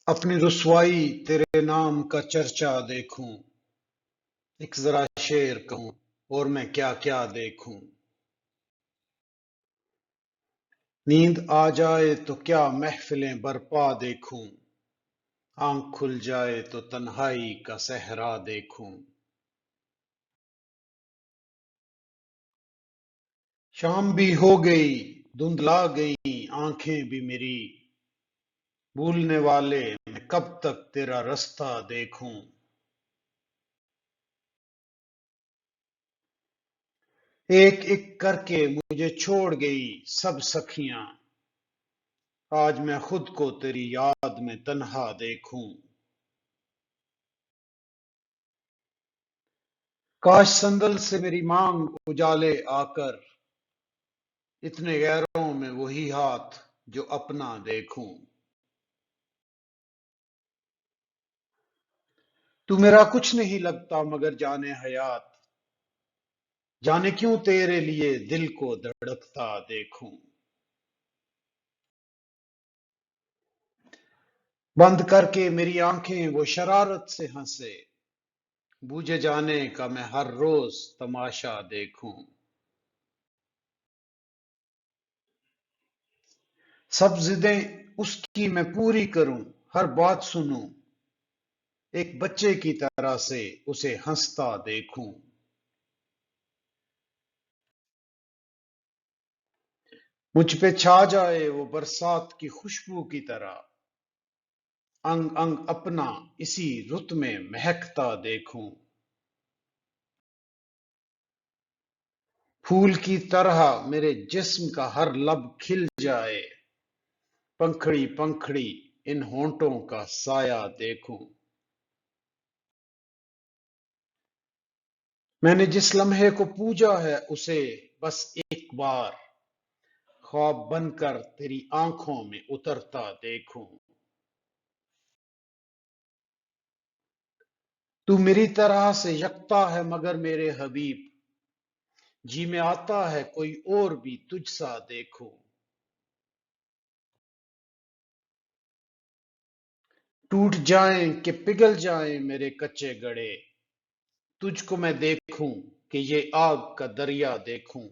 اپنی رسوائی تیرے نام کا چرچا دیکھوں، ایک ذرا شعر کہوں اور میں کیا کیا دیکھوں۔ نیند آ جائے تو کیا محفلیں برپا دیکھوں، آنکھ کھل جائے تو تنہائی کا صحرا دیکھوں۔ شام بھی ہو گئی، دھندلا گئیں آنکھیں بھی میری، بھولنے والے میں کب تک تیرا رستہ دیکھوں۔ ایک ایک کر کے مجھے چھوڑ گئی سب سکھیاں، آج میں خود کو تیری یاد میں تنہا دیکھوں۔ کاش سندل سے میری مانگ اجالے آ کر، اتنے غیروں میں وہی ہاتھ جو اپنا دیکھوں۔ تو میرا کچھ نہیں لگتا مگر جانے حیات، جانے کیوں تیرے لیے دل کو دھڑکتا دیکھوں۔ بند کر کے میری آنکھیں وہ شرارت سے ہنسے، بوجھے جانے کا میں ہر روز تماشا دیکھوں۔ سب ضدیں اس کی میں پوری کروں، ہر بات سنوں، ایک بچے کی طرح سے اسے ہنستا دیکھوں۔ مجھ پہ چھا جائے وہ برسات کی خوشبو کی طرح، انگ انگ اپنا اسی رت میں مہکتا دیکھوں۔ پھول کی طرح میرے جسم کا ہر لب کھل جائے، پنکھڑی پنکھڑی ان ہونٹوں کا سایہ دیکھوں۔ میں نے جس لمحے کو پوجا ہے اسے بس ایک بار، خواب بن کر تیری آنکھوں میں اترتا دیکھوں۔ تو میری طرح سے یکتا ہے مگر میرے حبیب، جی میں آتا ہے کوئی اور بھی تجھ سا دیکھوں۔ ٹوٹ جائیں کہ پگھل جائیں میرے کچے گڑھے، تجھ کو میں دیکھوں کہ یہ آگ کا دریا دیکھوں۔